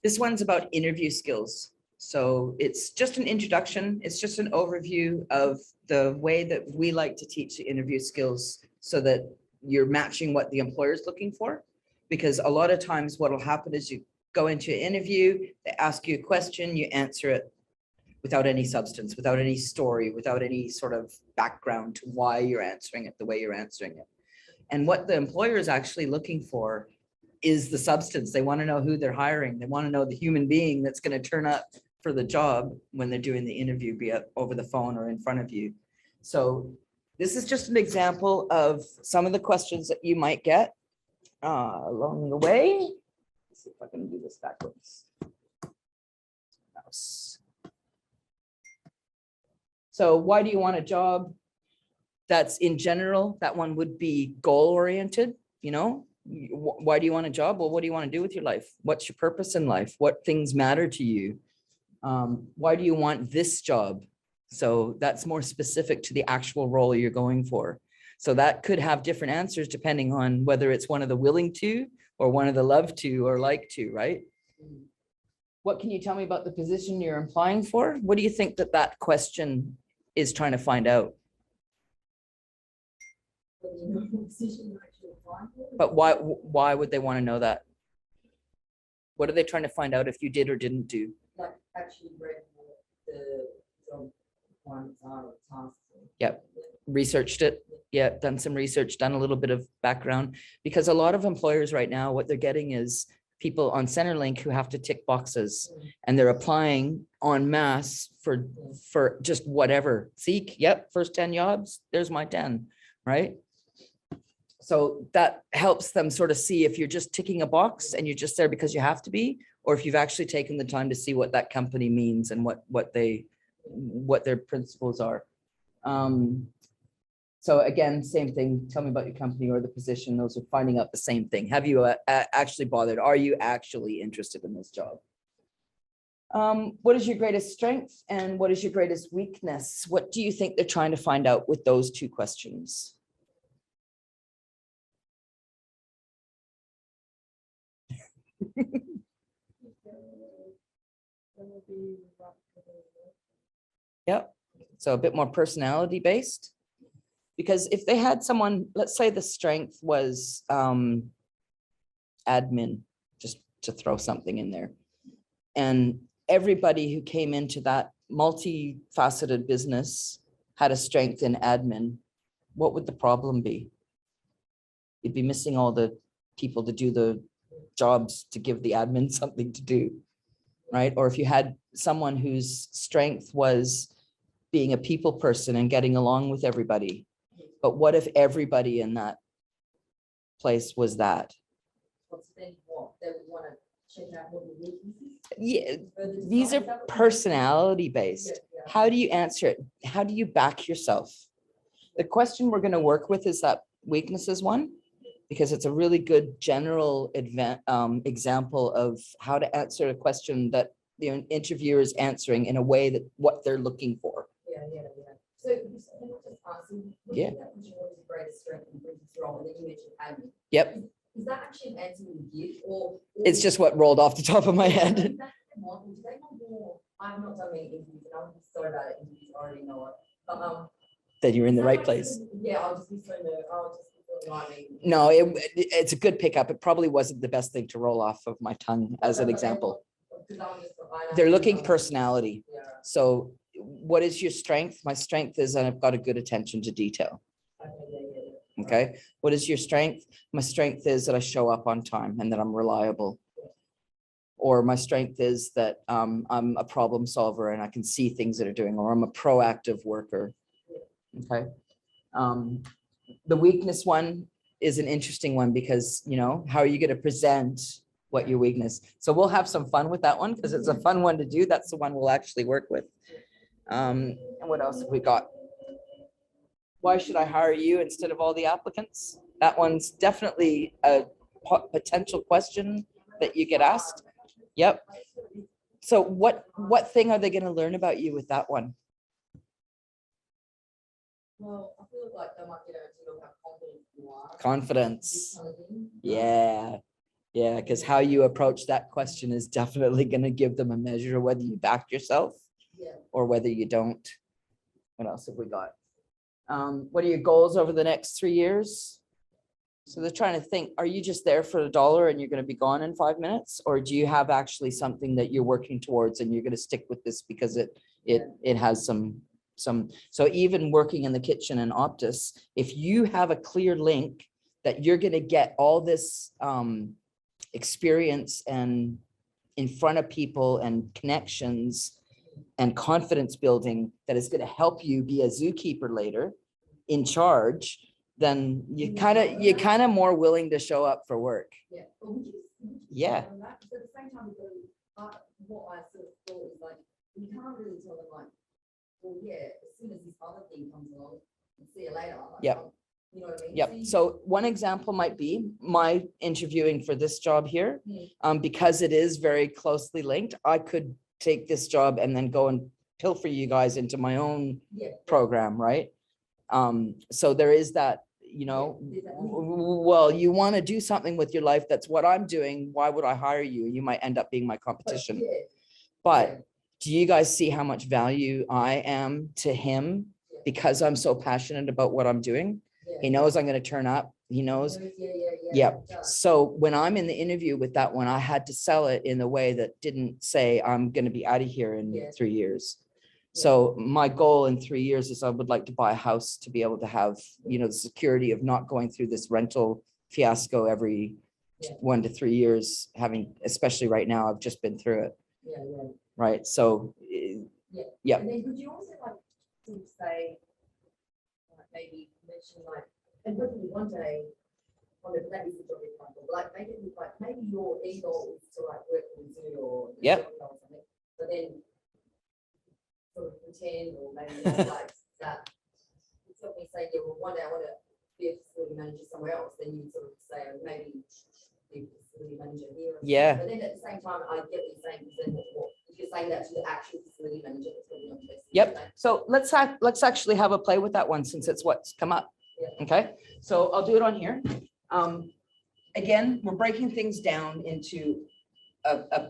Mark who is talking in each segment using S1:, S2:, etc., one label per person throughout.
S1: This one's about interview skills. So it's just an introduction. It's just an overview of the way that we like to teach the interview skills so that you're matching what the employer is looking for. Because a lot of times what will happen is you go into an interview, they ask you a question, you answer it without any substance, without any story, without any sort of background to why you're answering it the way you're answering it. And what the employer is actually looking for is the substance. They want to know who they're hiring. They want to know the human being that's going to turn up for the job when they're doing the interview, be it over the phone or in front of you. So this is just an example of some of the questions that you might get along the way. Let's see if I can do this backwards. So why do you want a job? That's in general, that one would be goal oriented, you know? Why do you want a job? Well, what do you want to do with your life? What's your purpose in life? What things matter to you? Why do you want this job? So that's more specific to the actual role you're going for. So that could have different answers depending on whether it's one of the willing to or one of the love to or like to, right? What can you tell me about the position you're applying for? What do you think that that question is trying to find out? But why would they want to know that? What are they trying to find out if you did or didn't do?
S2: Like actually read the job requirements are tasks.
S1: Yep. Researched it. Yeah, done some research, done a little bit of background, because a lot of employers right now, what they're getting is people on Centrelink who have to tick boxes and they're applying en masse for just whatever. Seek, yep, first 10 jobs, there's my 10, right? So that helps them sort of see if you're just ticking a box and you're just there because you have to be, or if you've actually taken the time to see what that company means and what their principles are. So again, same thing. Tell me about your company or the position. Those are finding out the same thing. Have you actually bothered? Are you actually interested in this job? What is your greatest strength and what is your greatest weakness? What do you think they're trying to find out with those two questions? Yep. So a bit more personality based. Because if they had someone, let's say the strength was admin, just to throw something in there. And everybody who came into that multifaceted business had a strength in admin, what would the problem be? You'd be missing all the people to do the jobs to give the admin something to do, right? Or if you had someone whose strength was being a people person and getting along with everybody, but what if everybody in that place was that? Yeah, these are personality based. How do you answer it? How do you back yourself? The question we're going to work with is that weaknesses one, because it's a really good general example of how to answer a question that the interviewer is answering in a way that what they're looking for.
S2: Yeah. So can I just ask you,
S1: yeah.
S2: That was your greatest strength and greatest role, and then you mentioned admin.
S1: Yep.
S2: Is that actually an answer you give, or
S1: it's just what rolled off the top of my head?
S2: Do they want more? I've not done many interviews, and I'm sorry about it. Interviews, I already know it. But
S1: that you're in the right place.
S2: Yeah, I'll just be so nervous. I'll just be so annoying.
S1: No, it's a good pickup. It probably wasn't the best thing to roll off of my tongue as an example. They're looking personality.
S2: Yeah.
S1: So what is your strength? My strength is that I've got a good attention to detail. Okay. What is your strength? My strength is that I show up on time and that I'm reliable. Or my strength is that I'm a problem solver and I can see things that are doing, or I'm a proactive worker. Okay. The weakness one is an interesting one because, you know, how are you going to present what your weakness? So we'll have some fun with that one because it's a fun one to do. That's the one we'll actually work with. And what else have we got? Why should I hire you instead of all the applicants? That one's definitely a potential question that you get asked. Yep. So what thing are they going to learn about you with that one?
S2: Well, I feel like they might get a confidence you are.
S1: Confidence. Yeah. Yeah, because how you approach that question is definitely going to give them a measure of whether you back yourself
S2: Yeah.
S1: or whether you don't. What else have we got? What are your goals over the next 3 years? So they're trying to think, are you just there for $1 and you're going to be gone in 5 minutes? Or do you have actually something that you're working towards and you're going to stick with this because it has some, so even working in the kitchen in Optus, if you have a clear link that you're going to get all this experience and in front of people and connections and confidence building that is going to help you be a zookeeper later in charge, then you kind of more willing to show up for work.
S2: Yeah. But would you
S1: Yeah.
S2: on that? Because at the same time, what I sort of thought is like, you can't really tell them like, well, yeah, as soon as this other thing comes along, see you later. Like,
S1: Yep.
S2: You know what I mean?
S1: Yep. So one example might be my interviewing for this job here. Because it is very closely linked, I could take this job and then go and pilfer you guys into my own
S2: Yeah.
S1: program, right? So there is that, you know, well, you want to do something with your life. That's what I'm doing. Why would I hire you? You might end up being my competition.
S2: Yeah.
S1: But do you guys see how much value I am to him because I'm so passionate about what I'm doing? He knows I'm going to turn up. He knows. Yep. So when I'm in the interview with that one, I had to sell it in a way that didn't say I'm going to be out of here in 3 years. So my goal in 3 years is I would like to buy a house to be able to have, you know, the security of not going through this rental fiasco every 1 to 3 years, having, especially right now, I've just been through it. Right. So, yeah.
S2: And then would you also like to say, maybe mention like, and hopefully one day, on the that is the job example, like make it look like maybe your ego is to like work in Zoo or something, but then sort of pretend or maybe like that. It's not me saying, yeah, well, one day I want to be a facility manager somewhere else, then you sort of say, maybe be a facility manager here.
S1: Yeah.
S2: But then at the same time, I get what you're saying, because then if you're saying that to the actual facility manager, it's going to be on the
S1: Yep. So let's actually have a play with that one since it's what's come up. Okay. So I'll do it on here. Again, we're breaking things down into a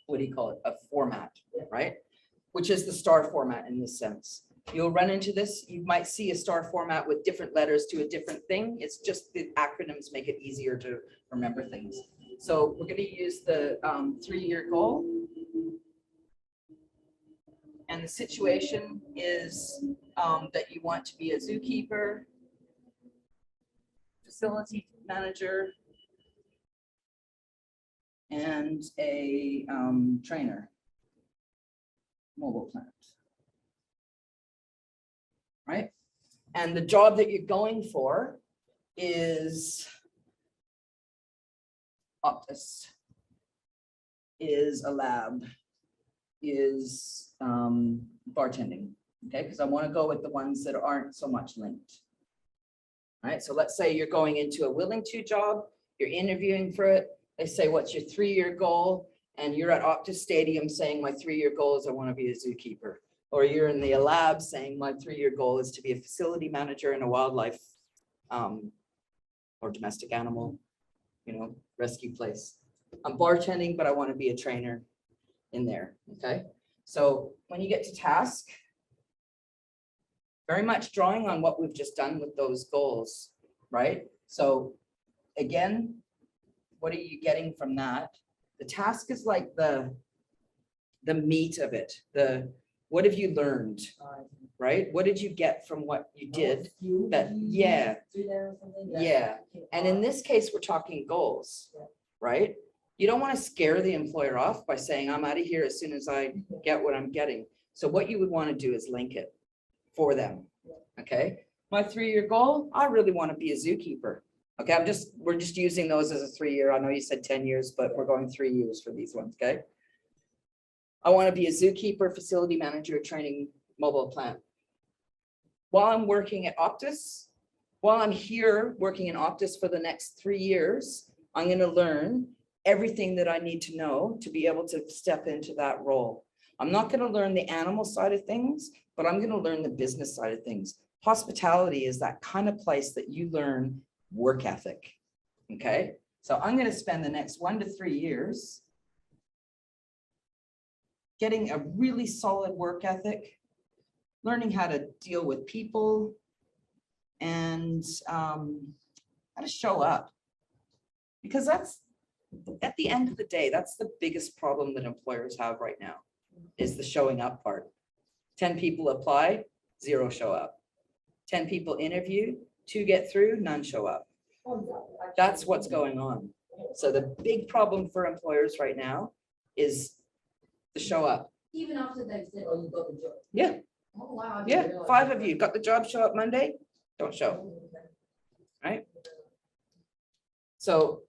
S1: what do you call it? A format, right? Which is the STAR format in this sense. You'll run into this. You might see a STAR format with different letters to a different thing. It's just the acronyms make it easier to remember things. So we're going to use the 3-year goal. And the situation is that you want to be a zookeeper, facility manager, and a trainer, mobile plant. Right? And the job that you're going for is Optus, is a lab, is bartending. Okay, because I want to go with the ones that aren't so much linked. All right, so let's say you're going into a willing to job, you're interviewing for it. They say, what's your 3-year goal? And you're at Optus Stadium saying my 3-year goal is I want to be a zookeeper. Or you're in the lab saying my 3-year goal is to be a facility manager in a wildlife or domestic animal, you know, rescue place. I'm bartending, but I want to be a trainer in there. Okay. So when you get to task, very much drawing on what we've just done with those goals, right? So again, what are you getting from that? The task is like the meat of it. What have you learned, right? What did you get from what you did? That, yeah. And in this case, we're talking goals, right? You don't want to scare the employer off by saying, I'm out of here as soon as I get what I'm getting. So what you would want to do is link it for them. Okay. My 3-year goal, I really want to be a zookeeper. Okay. We're just using those as a 3-year. I know you said 10 years, but we're going 3 years for these ones. Okay. I want to be a zookeeper, facility manager, training mobile plant. While I'm working at Optus, while I'm here working in Optus for the next 3 years, I'm going to learn everything that I need to know to be able to step into that role. I'm not going to learn the animal side of things, but I'm going to learn the business side of things. Hospitality is that kind of place that you learn work ethic. Okay. So I'm going to spend the next 1 to 3 years getting a really solid work ethic, learning how to deal with people, and how to show up. Because that's, at the end of the day, that's the biggest problem that employers have right now, is the showing up part. 10 people apply, 0 show up. 10 people interview, 2 get through, none show up. That's what's going on. So the big problem for employers right now is the show up.
S2: Even after they've said, oh, you got the job.
S1: Yeah,
S2: Oh, wow. I didn't
S1: yeah,
S2: realize
S1: 5
S2: that.
S1: of you got the job, show up Monday, don't show. Right? So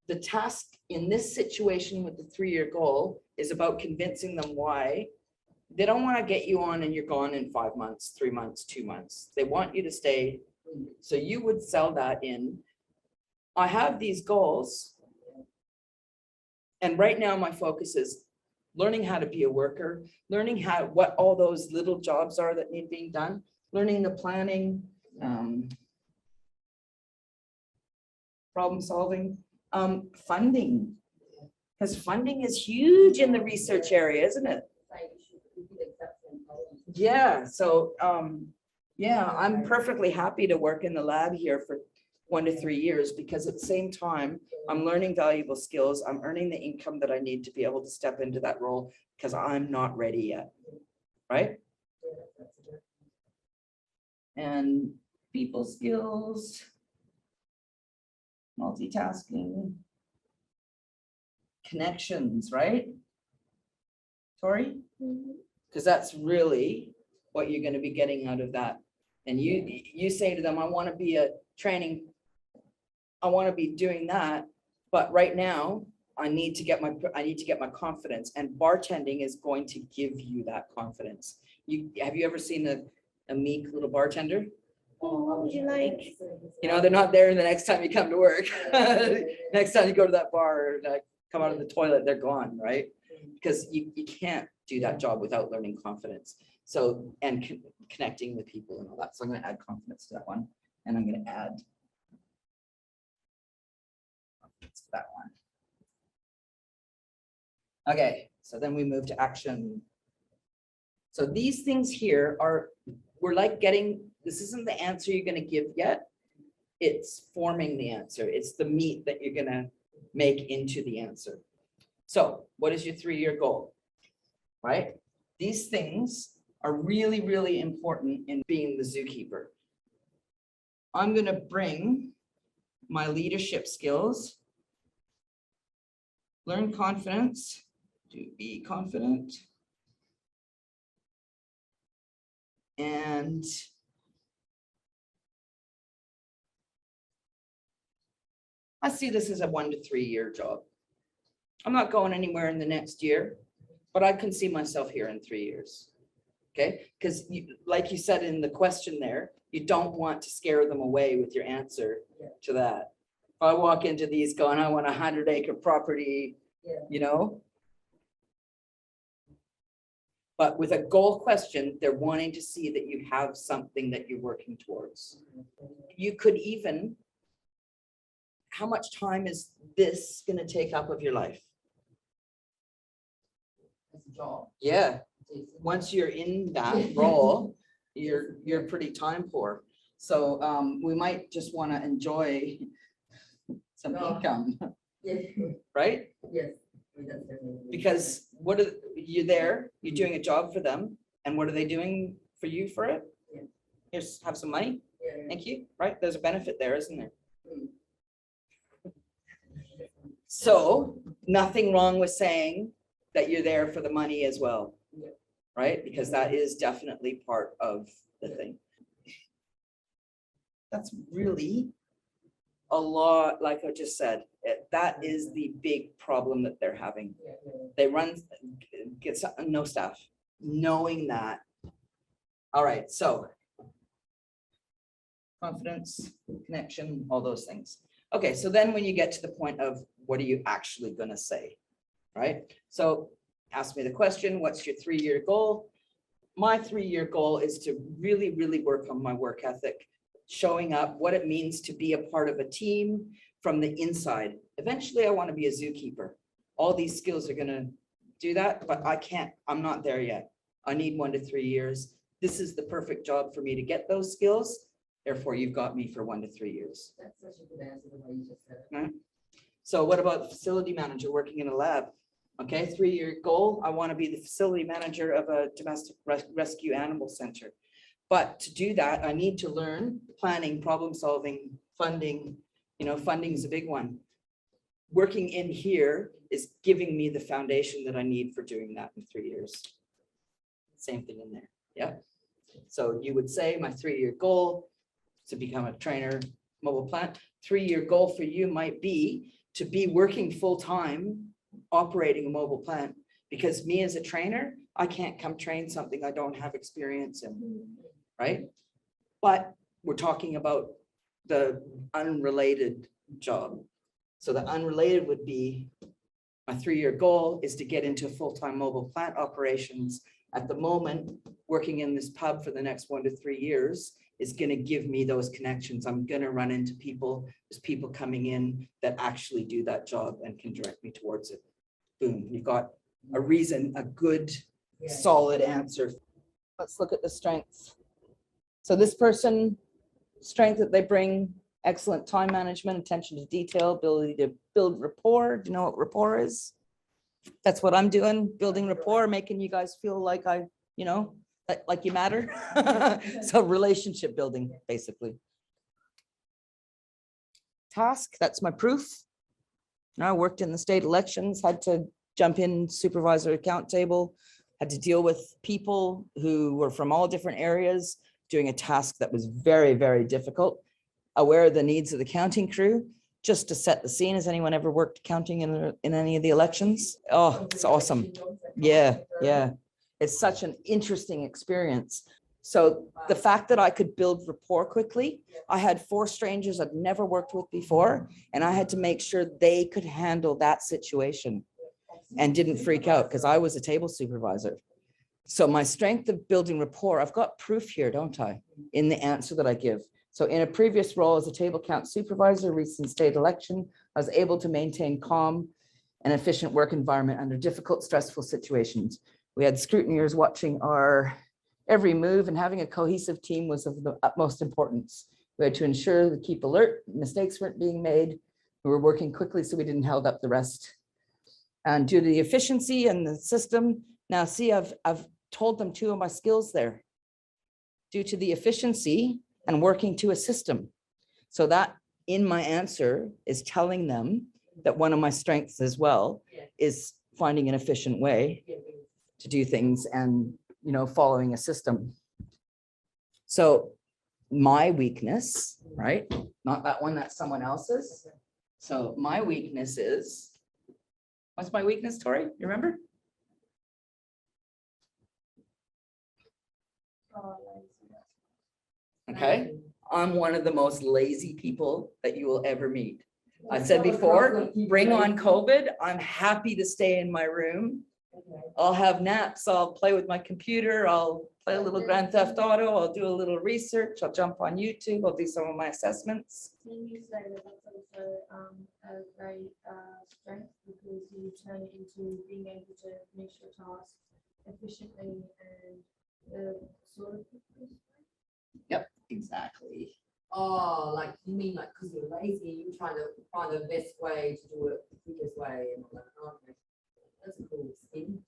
S1: the task in this situation with the 3-year goal is about convincing them why they don't want to get you on and you're gone in 5 months, 3 months, 2 months. They want you to stay. So you would sell that in, I have these goals. And right now my focus is learning how to be a worker, learning how, what all those little jobs are that need being done, learning the planning, problem solving, funding. Because funding is huge in the research area, isn't it? Yeah, so yeah, I'm perfectly happy to work in the lab here for 1 to 3 years, because at the same time, I'm learning valuable skills. I'm earning the income that I need to be able to step into that role, because I'm not ready yet, right? And people skills, multitasking, connections, right? Tori? Because that's really what you're going to be getting out of that. And you say to them, I want to be a training, I want to be doing that, but right now I need to get my confidence, and bartending is going to give you that confidence. Have you ever seen a meek little bartender? Oh, what would you like? You know, they're not there the next time you come to work. Next time you go to that bar, like, come out of the toilet, they're gone, right? Because you can't do that job without learning confidence. So, and connecting with people and all that. So I'm going to add confidence to that one, and I'm going to add confidence to that one. Okay, so then we move to action. So these things here are, we're like getting, this isn't the answer you're going to give yet. It's forming the answer. It's the meat that you're going to make into the answer. So what is your 3-year goal, right? These things are really, really important in being the zookeeper. I'm going to bring my leadership skills, learn confidence, to be confident, and I see this as a 1 to 3 year job. I'm not going anywhere in the next year, but I can see myself here in 3 years. Okay, because like you said in the question there, you don't want to scare them away with your answer to that. If I walk into these going, I want a 100-acre property, you know. But with a goal question, they're wanting to see that you have something that you're working towards. You could even, how much time is this going to take up of your life? Yeah. Once you're in that role, you're pretty time poor. So we might just want to enjoy some income, right?
S2: Yes.
S1: Because what are you there? You're doing a job for them, and what are they doing for you for it?
S2: Yeah.
S1: Here's have some money.
S2: Yeah.
S1: Thank you. Right? There's a benefit there, isn't there? So nothing wrong with saying that you're there for the money as well.
S2: Yeah.
S1: Right? Because that is definitely part of the thing. That's really a lot, like I just said, that is the big problem that they're having. They get no staff, knowing that. All right, so confidence, connection, all those things. Okay, so then when you get to the point of what are you actually going to say, right? So ask me the question, what's your 3-year goal? My 3-year goal is to really, really work on my work ethic, showing up, what it means to be a part of a team, from the inside. Eventually, I want to be a zookeeper. All these skills are going to do that, but I can't, I'm not there yet. I need 1 to 3 years. This is the perfect job for me to get those skills. Therefore, you've got me for 1 to 3 years.
S2: That's such a good answer, the way you just said it.
S1: Right? So what about the facility manager working in a lab? Okay, 3-year goal. I want to be the facility manager of a domestic rescue animal center. But to do that, I need to learn planning, problem solving, funding. You know, funding is a big one. Working in here is giving me the foundation that I need for doing that in 3 years. Same thing in there. Yeah. So you would say my 3-year goal to become a trainer, mobile plant. 3-year goal for you might be to be working full-time, operating a mobile plant, because me as a trainer, I can't come train something I don't have experience in, right? But we're talking about the unrelated job. So the unrelated would be my 3-year goal is to get into full-time mobile plant operations. At the moment, working in this pub for the next 1 to 3 years is going to give me those connections. I'm going to run into people. There's people coming in that actually do that job and can direct me towards it. Boom, you've got a reason, a good, solid answer. Let's look at the strengths. So this person, strength that they bring, excellent time management, attention to detail, ability to build rapport. Do you know what rapport is? That's what I'm doing, building rapport, making you guys feel like like you matter. So relationship building, basically. Task, that's my proof. Now I worked in the state elections, had to jump in supervisor account table, had to deal with people who were from all different areas, doing a task that was very, very difficult, aware of the needs of the counting crew. Just to set the scene, has anyone ever worked counting in any of the elections? Oh, it's awesome. Yeah, yeah. It's such an interesting experience. So the fact that I could build rapport quickly, I had 4 strangers I'd never worked with before, and I had to make sure they could handle that situation and didn't freak out because I was a table supervisor. So my strength of building rapport, I've got proof here, don't I, in the answer that I give. So in a previous role as a table count supervisor, recent state election, I was able to maintain calm and efficient work environment under difficult, stressful situations. We had scrutineers watching our every move, and having a cohesive team was of the utmost importance. We had to ensure to keep alert, mistakes weren't being made. We were working quickly so we didn't held up the rest. And due to the efficiency and the system, now see, I've told them 2 of my skills there. Due to the efficiency and working to a system. So that in my answer is telling them that one of my strengths as well is finding an efficient way to do things and, following a system. So my weakness, right? Not that one, that's someone else's. So my weakness is, what's my weakness, Tori? You remember? Okay, I'm one of the most lazy people that you will ever meet. I said before, bring on COVID. I'm happy to stay in my room. I'll have naps. I'll play with my computer. I'll play a little Grand Theft Auto. I'll do a little research. I'll jump on YouTube. I'll do some of my assessments.
S3: Can you say that that's also a great strength because you turn it into being able to finish your task efficiently and sort of.
S1: Yep, exactly.
S2: Oh, like you mean like because you're lazy, you're trying to find the best way to do it the quickest way and all that. Okay. That's a cool skin.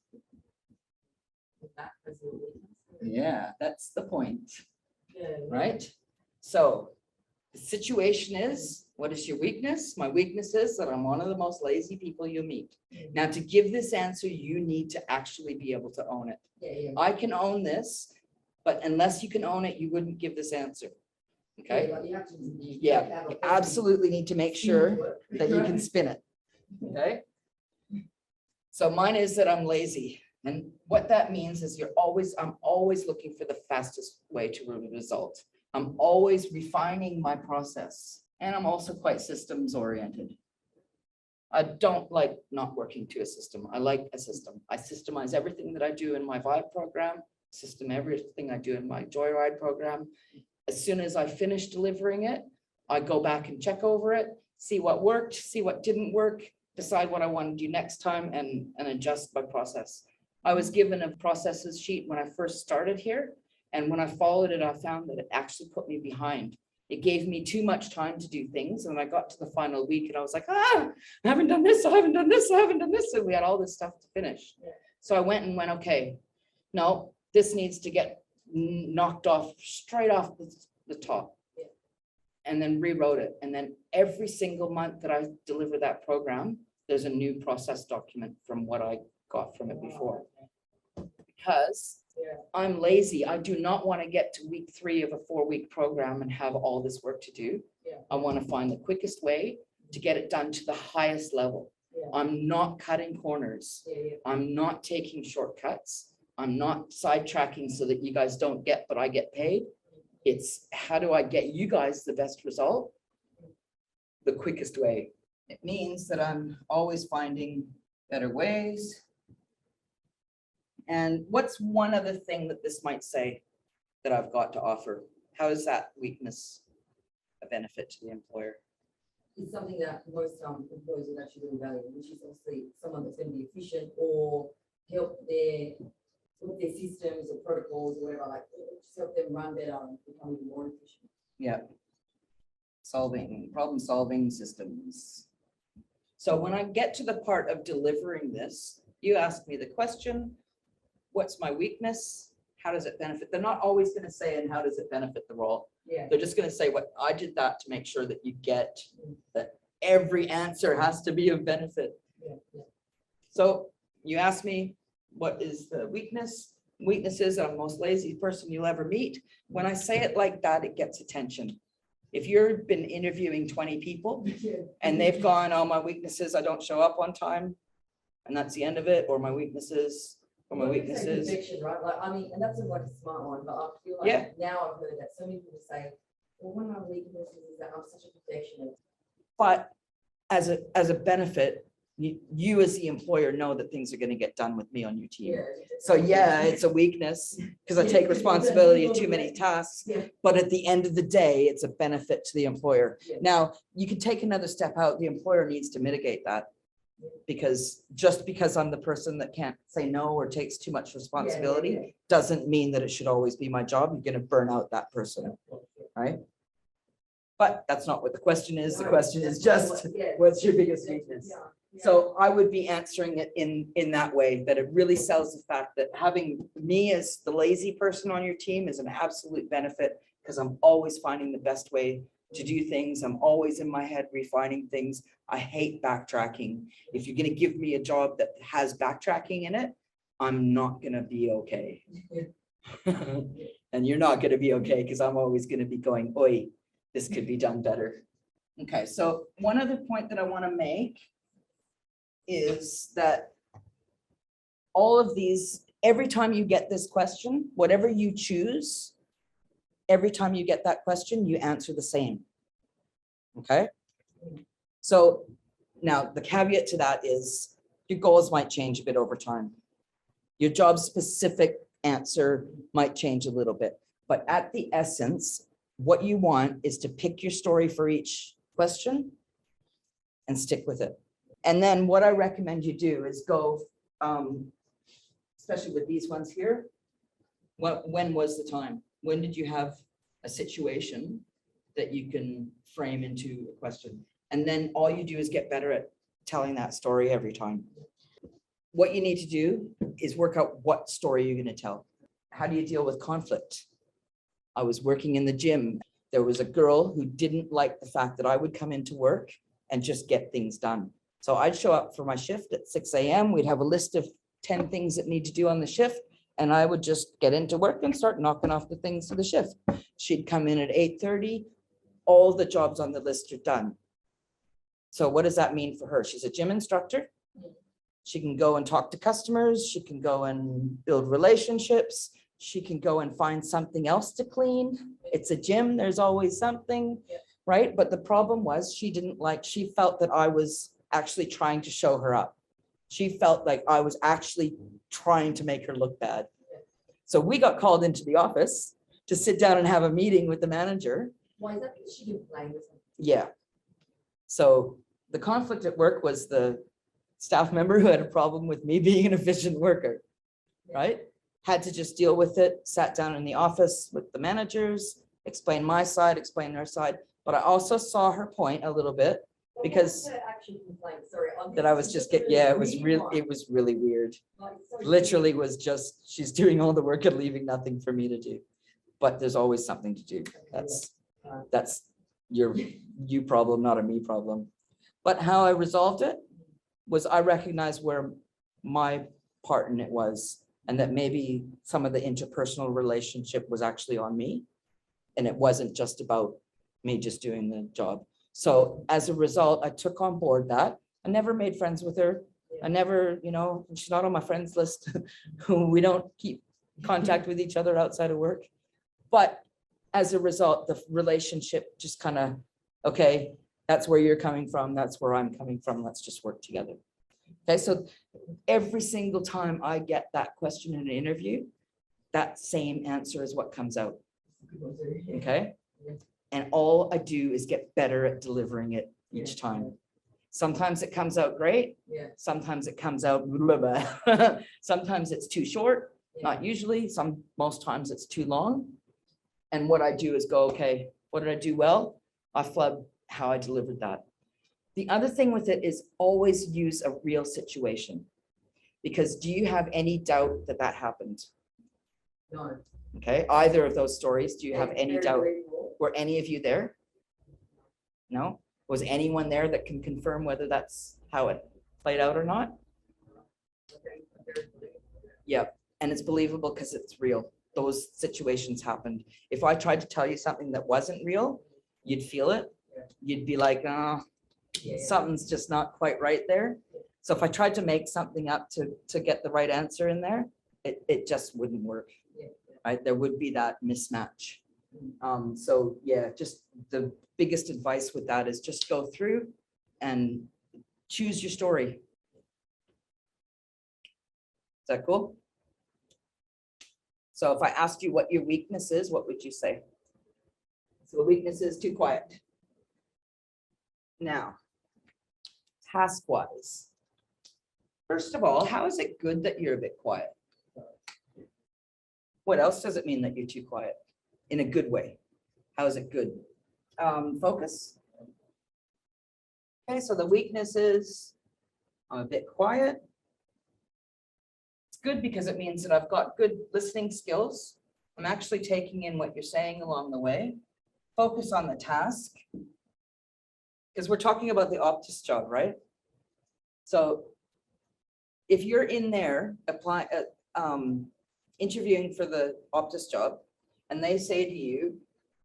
S2: That as your weakness.
S1: Yeah, that's the point,
S2: Yeah.
S1: right? So the situation is, what is your weakness? My weakness is that I'm one of the most lazy people you meet. Now, to give this answer, you need to actually be able to own it.
S2: Yeah.
S1: I can own this, but unless you can own it, you wouldn't give this answer. Okay? Yeah, you absolutely need to make sure that you can spin it. Okay? So mine is that I'm lazy. And what that means is I'm always looking for the fastest way to a result. I'm always refining my process. And I'm also quite systems oriented. I don't like not working to a system. I like a system. I systemize everything that I do in my Vibe program, everything I do in my Joyride program. As soon as I finish delivering it, I go back and check over it. see what worked, see what didn't work, decide what I want to do next time and adjust my process. I was given a processes sheet when I first started here. And when I followed it, I found that it actually put me behind. It gave me too much time to do things. And I got to the final week and I was like, I haven't done this, I haven't done this, I haven't done this. And we had all this stuff to finish.
S2: Yeah.
S1: So I went and went, okay, no, this needs to get knocked off straight off the top.
S2: Yeah.
S1: And then rewrote it. And then every single month that I deliver that program, there's a new process document from what I got from it before. Because
S2: Yeah.
S1: I'm lazy. I do not want to get to week 3 of a 4-week program and have all this work to do.
S2: Yeah.
S1: I want to find the quickest way to get it done to the highest level.
S2: Yeah.
S1: I'm not cutting corners.
S2: Yeah.
S1: I'm not taking shortcuts. I'm not sidetracking so that you guys don't get, but I get paid. It's how do I get you guys the best result? The quickest way. It means that I'm always finding better ways. And what's one other thing that this might say that I've got to offer? How is that weakness a benefit to the employer?
S2: It's something that most employees would actually really value, which is obviously someone that's going to be efficient or help with their systems or protocols or whatever, like just help them run better and become even more efficient.
S1: Yeah. Problem solving systems. So when I get to the part of delivering this, you ask me the question, what's my weakness? How does it benefit? They're not always going to say, and how does it benefit the role?
S2: Yeah.
S1: They're just going to say what I did that to make sure that you get that every answer has to be of benefit.
S2: Yeah. Yeah.
S1: So you ask me, what is the weakness? Weakness is I'm the most lazy person you'll ever meet. When I say it like that, it gets attention. If you've been interviewing 20 people and they've gone, oh, my weaknesses, I don't show up on time, and that's the end of it, or my weaknesses, or my
S2: Well, you say
S1: weaknesses.
S2: perfection, right? Like, I mean, and that's like a smart one, but I feel like
S1: Yeah.
S2: now I've heard that so many people say, well, one of my weaknesses is that I'm such a perfectionist.
S1: But as a benefit, you as the employer know that things are going to get done with me on your team.
S2: Yeah.
S1: So yeah, it's a weakness because I take responsibility of too many tasks,
S2: Yeah.
S1: but at the end of the day, it's a benefit to the employer.
S2: Yeah.
S1: Now, you can take another step out. The employer needs to mitigate that. Because just because I'm the person that can't say no or takes too much responsibility doesn't mean that it should always be my job. You're going to burn out that person, right? But that's not what the question is. The question is just, what's your biggest weakness? So I would be answering it in that way, that it really sells the fact that having me as the lazy person on your team is an absolute benefit because I'm always finding the best way to do things. I'm always in my head refining things. I hate backtracking. If you're going to give me a job that has backtracking in it, I'm not going to be okay. And you're not going to be okay because I'm always going to be going, oi, this could be done better. Okay, so one other point that I want to make is that all of these, every time you get this question, whatever you choose, every time you get that question, you answer the same. Okay? So now the caveat to that is your goals might change a bit over time. Your job specific answer might change a little bit, but at the essence, what you want is to pick your story for each question and stick with it. And then what I recommend you do is go, especially with these ones here, when was the time? When did you have a situation that you can frame into a question? And then all you do is get better at telling that story every time. What you need to do is work out what story you're going to tell. How do you deal with conflict? I was working in the gym. There was a girl who didn't like the fact that I would come into work and just get things done. So I'd show up for my shift at 6 a.m. We'd have a list of 10 things that need to do on the shift. And I would just get into work and start knocking off the things for the shift. She'd come in at 8:30. All the jobs on the list are done. So what does that mean for her? She's a gym instructor. She can go and talk to customers. She can go and build relationships. She can go and find something else to clean. It's a gym. There's always something, right? But the problem was she felt that I was actually trying to show her up. She felt like I was actually trying to make her look bad. So we got called into the office to sit down and have a meeting with the manager.
S2: Why is that? Because she didn't play with him.
S1: Yeah. So the conflict at work was the staff member who had a problem with me being an efficient worker, right? Had to just deal with it, sat down in the office with the managers, explain my side, explain their side. But I also saw her point a little bit
S2: Well,
S1: because
S2: what's her actual complaint? Sorry, I'm
S1: that I was just get, yeah, it was real, it was really weird. Literally was just, she's doing all the work and leaving nothing for me to do. But there's always something to do. That's your you problem, not a me problem. But how I resolved it was I recognized where my part in it was, and that maybe some of the interpersonal relationship was actually on me. And it wasn't just about me just doing the job. So as a result, I took on board that. I never made friends with her. I never, she's not on my friends list. We don't keep contact with each other outside of work. But as a result, the relationship just kind of, okay, that's where you're coming from. That's where I'm coming from. Let's just work together. Okay, so every single time I get that question in an interview, that same answer is what comes out. Okay. And all I do is get better at delivering it each time. Sometimes it comes out great. Sometimes it comes out blah, blah. Sometimes it's too short, not usually. Most times it's too long. And what I do is go, okay, what did I do well? I flub how I delivered that. The other thing with it is always use a real situation. Because do you have any doubt that that happened?
S2: No.
S1: Okay, either of those stories, do you have any doubt? Were any of you there? No? Was anyone there that can confirm whether that's how it played out or not? Yep, and it's believable because it's real. Those situations happened. If I tried to tell you something that wasn't real, you'd feel it. You'd be like, oh, something's just not quite right there. So if I tried to make something up to get the right answer in there, it just wouldn't work. Right? There would be that mismatch. So yeah, just the biggest advice with that is just go through and choose your story. Is that cool? So if I asked you what your weakness is, what would you say? So the weakness is too quiet. Now, task-wise, first of all, how is it good that you're a bit quiet? What else does it mean that you're too quiet? In a good way. How is it good? Focus. Okay, so the weakness is I'm a bit quiet. It's good because it means that I've got good listening skills. I'm actually taking in what you're saying along the way. Focus on the task. Because we're talking about the Optus job, right? So if you're in there interviewing for the Optus job, and they say to you,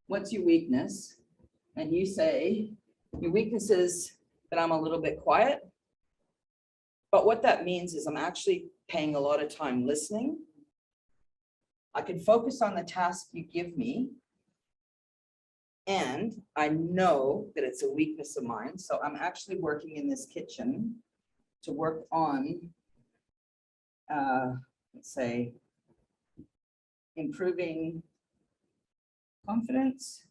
S1: what's your weakness? And you say, your weakness is that I'm a little bit quiet. But what that means is I'm actually paying a lot of time listening. I can focus on the task you give me. And I know that it's a weakness of mine. So I'm actually working in this kitchen to work on, let's say, improving confidence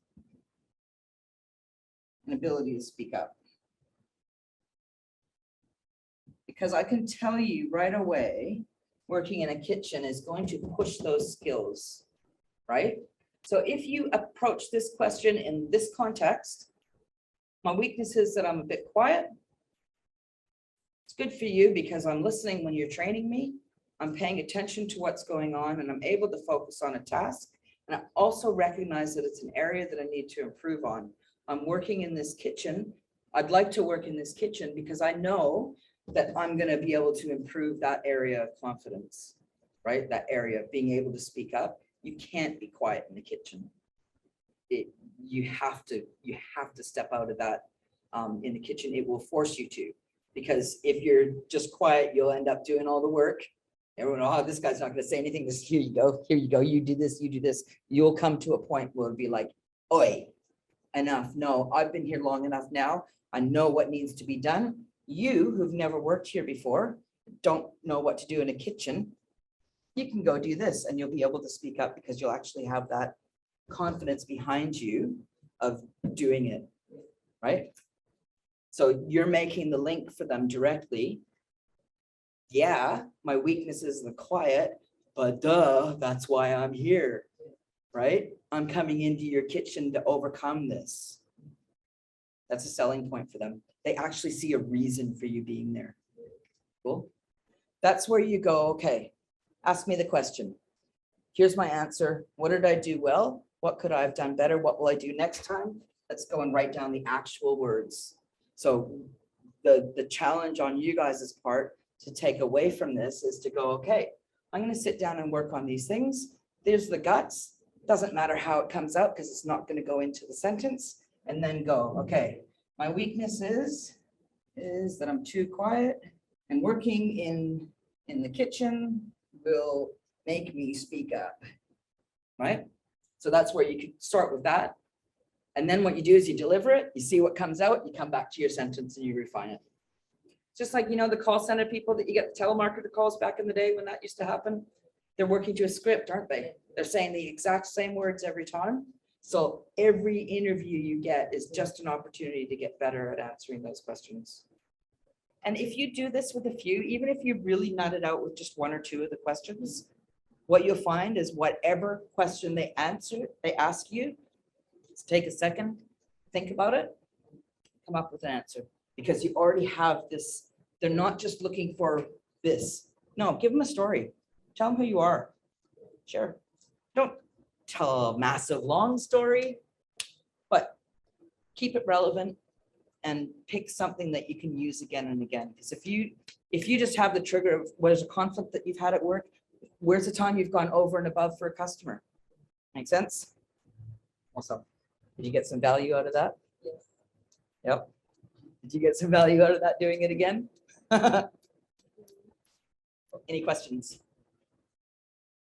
S1: and ability to speak up. Because I can tell you right away, working in a kitchen is going to push those skills, right? So if you approach this question in this context, my weakness is that I'm a bit quiet. It's good for you because I'm listening when you're training me. I'm paying attention to what's going on and I'm able to focus on a task. And I also recognize that it's an area that I need to improve on. I'm working in this kitchen. I'd like to work in this kitchen because I know that I'm going to be able to improve that area of confidence, right? That area of being able to speak up. You can't be quiet in the kitchen. You have to step out of that in the kitchen. It will force you to, because if you're just quiet, you'll end up doing all the work. Everyone, oh, this guy's not going to say anything. Just here you go, you do this, you do this. You'll come to a point where it'll be like, oi, enough. No, I've been here long enough now. I know what needs to be done. You who've never worked here before, don't know what to do in a kitchen. You can go do this and you'll be able to speak up because you'll actually have that confidence behind you of doing it, right? So you're making the link for them directly. Yeah, my weakness is the quiet, but duh, that's why I'm here, right? I'm coming into your kitchen to overcome this. That's a selling point for them. They actually see a reason for you being there. Cool. That's where you go, okay, ask me the question. Here's my answer. What did I do well? What could I have done better? What will I do next time? Let's go and write down the actual words. So the challenge on you guys' part to take away from this is to go, okay, I'm going to sit down and work on these things. There's the guts. Doesn't matter how it comes out because it's not going to go into the sentence. And then go, okay, my weakness is that I'm too quiet, and working in the kitchen will make me speak up, right? So that's where you can start with that. And then what you do is you deliver it, you see what comes out, you come back to your sentence and you refine it. Just like, you know, the call center people that you get the telemarketer calls back in the day when that used to happen, they're working to a script, aren't they? They're saying the exact same words every time. So every interview you get is just an opportunity to get better at answering those questions. And if you do this with a few, even if you really nut it out with just one or two of the questions, what you'll find is whatever question they ask you, take a second, think about it, come up with an answer, because you already have this. They're not just looking for this. No, give them a story. Tell them who you are. Sure. Don't tell a massive long story, but keep it relevant and pick something that you can use again and again. Because if you just have the trigger of what is a conflict that you've had at work, where's the time you've gone over and above for a customer? Make sense? Awesome. Did you get some value out of that?
S2: Yes.
S1: Yep. Did you get some value out of that doing it again? Any questions?